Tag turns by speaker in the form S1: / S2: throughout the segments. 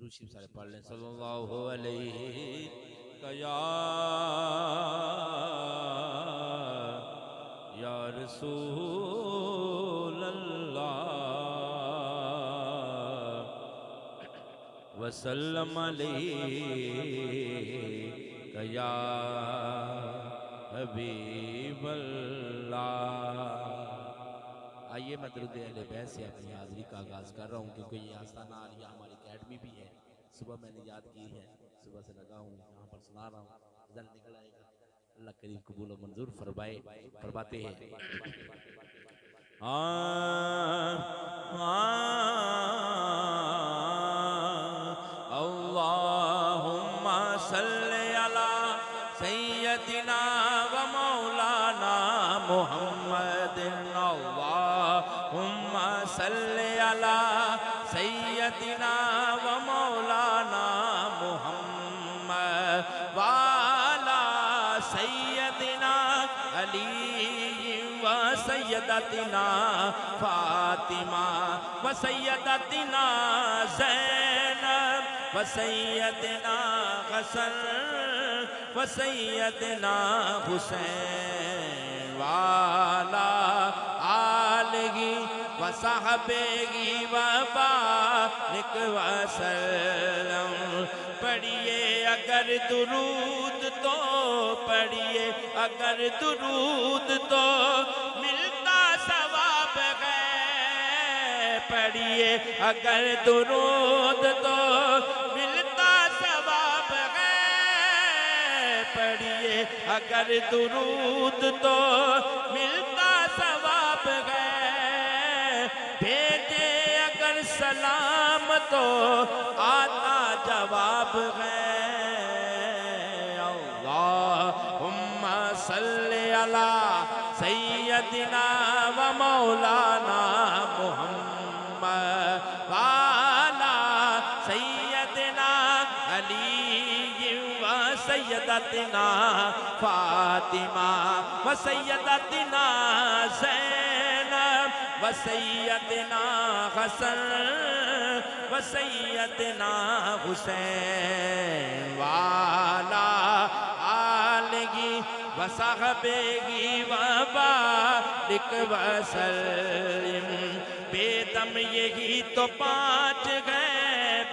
S1: रूशी सारे पढ़ लें सल्लल्लाहु अलैहि या रसूल अल्लाह वसल्लम अलैहि या हबीब अल्लाह। आइए मैं दरूद अहले बैत से अपनी हाज़िरी का आगाज़ कर रहा हूँ, क्योंकि ये आस्ताना आलिया हमारी अकेडमी भी है। सुबह मैंने याद की है, सुबह से लगा हूँ यहाँ पर सुना रहा हूँ, रिजल्ट निकल आएगा। अल्लाह करीम कबूल और मंजूर फरमाए। फरमाते हैं अल्लाहुम्मा सल्ली अला सय्यदिना व मौलाना मुहम्मदिन। अल्लाहुम्मा सल्ली अला सय्यदिना व मौलाना मुहम्मद वाला सय्यदिना अली व सय्यदतिना फातिमा व सय्यदतिना ज़ैनब व सय्यदना हसन व सय्यदना हुसैन वाला आलही व साहबेगी व बारिक वसल्लम। पढ़िए अगर दुरूद तो पढ़िए अगर दुरूद तो मिलता सवाब है। पढ़िए अगर दुरूद तो मिलता सवाब है। पढ़िए अगर दुरूद तो मिलता सवाब है। भेजे अगर सलाम तो आता जवाब है। अल्लाहुम्मा सल्ली अला सय्यदिना व मौलाना मुहम्मद वाला सय्यदिना अली व सय्यदतिना फातिमा व सय्यदतिना ज़ैनब व सय्यदना हसन व सय्यदना हुसैन वाला आलगी व साहबेगी व बारिक वसल्लम। बेदम यही तो पाँच गए,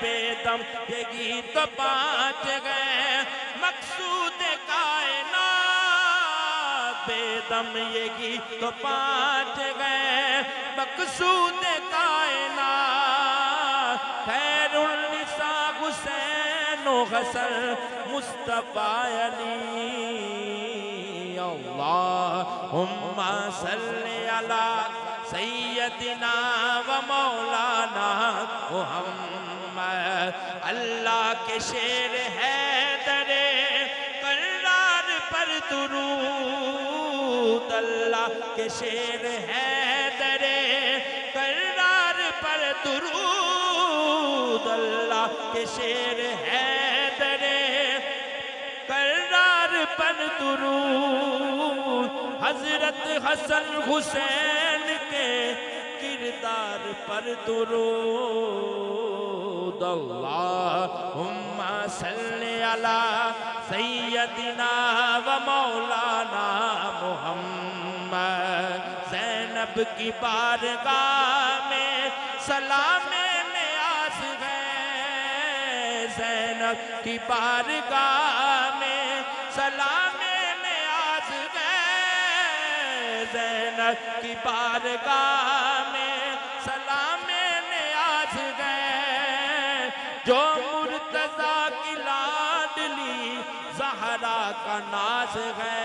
S1: बेदम यही तो पाँच गए मकसूद कायनात। बेदम यही तो पाँच गए मकसूद कायनात। खैरुन्निसा हुसैन व हसन मुस्तफा अली। अल्लाहुम्मा सल्ली अला सय्यदिना व मौलाना मुहम्मद। अल्लाह के शेर है दरे करार पर दुरूद। अल्लाह के शेर है दरे करार पर दुरूद। अल्लाह के शेर है दरे करार पर दुरूद। हजरत हसन हुसैन के किरदार पर दुरूद। अल्लाहुम्मा सल्ली अला सय्यदिना व मौलाना मुहम्मद। ज़ैनब की बारगाह में सलामे नियाज़ है। ज़ैनब की बारगाह में सलामे नियाज़ है। ज़ैनब की बारगाह में सलामे नियाज़ है। जो मुर्तज़ा की लाडली ज़हरा का नाज है।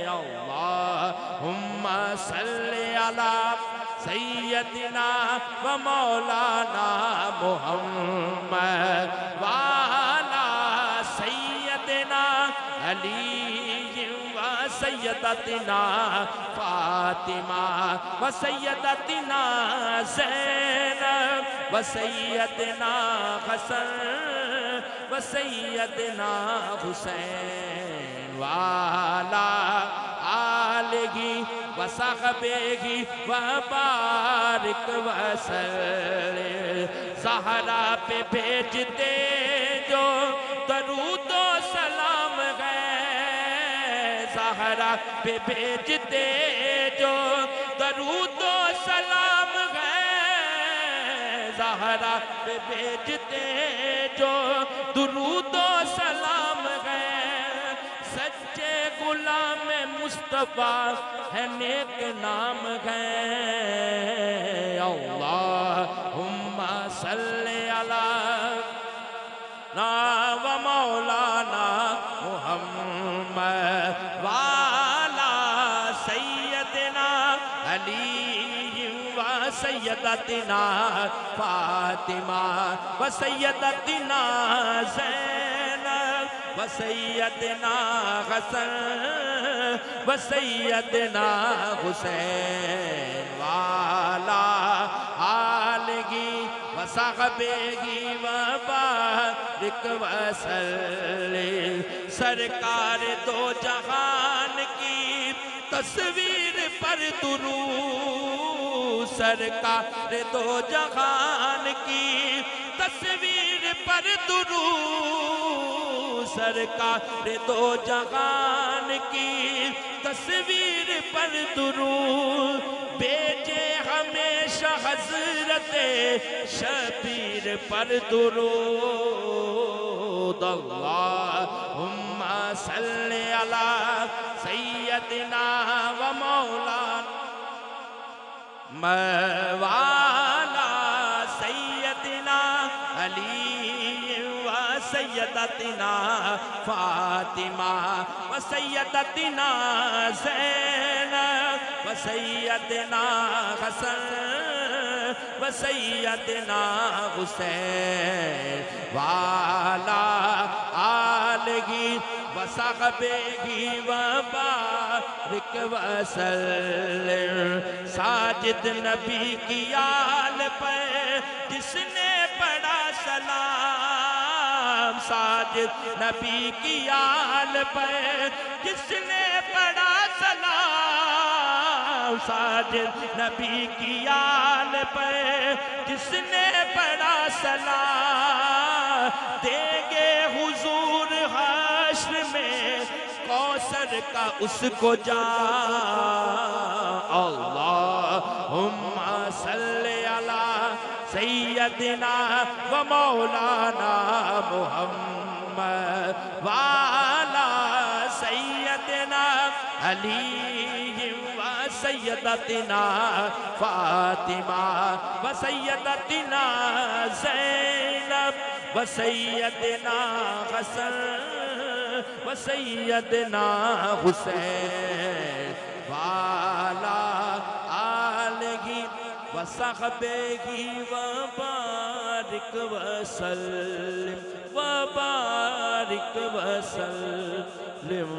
S1: अल्लाहुम्मा सल्ली अला सय्यदिना व मौलाना मुहम्मद वाला सय्यदिना अली व सय्यदतिना फातिमा व सय्यदतिना ज़ैनब व सय्यदना हसन व सय्यदना हुसैन वाला आलही व वसहबेही वबारिक वसल्लिम। ज़हरा पे भेजते जो दरूदो सलाम है, ज़हरा पे भेजते जो दरूदो सलाम है, ज़हरा पे भेजते जो दुरूदो सलाम है। सच्चे गुलाम मुस्तफा है नेक नाम है। अल्लाहुम्मा सल्ली अला ना व मौलाना मुहम्मद वाला सैयदना अली व सैयदतना फातिमा व सैयदतना ज़ैनब व सैयदना हसन व सैयदना हुसैन वाला आलगी व साहबेगी व बारिक वसल्लिम। सरकार दो जहान की तस्वीर पर दुरूद, सरकार दो जहान की तस्वीर पर दुरूद, सरकार दो जहान की तस्वीर पर दुरूद। बेजे हमेशा हजरत शबीर पर दुरूद। अल्लाहुम्मा सल्ली अला सैयदना व मौलाना वाला सैयदना अली व सैयदतना फातिमा व सैयदतना ज़ैनब व सैयदना हसन व सैयदना हुसैन वाला आलगी व साहबेही व बारिक वसल्लिम। साजिद नबी की आल पर जिसने पढ़ा सलाम, साजिद नबी की आल पर जिसने पढ़ा सलाम, साजिद नबी की आल पर जिसने पढ़ा सलाम। देंगे हुजूर हश्र में कौसर का उसको जा। अल्लाहुम्मा सल्ली अला सैयदना व मौलाना मुहम्मद वाला सैयदना अली व सैयदतना फातिमा व सैयदतना ज़ैनब व सैयदना हसन व सैयदना हुसैन वाला आलगी व साहबेही व बारिक वसल्लिम व बारिक वसल्लिम।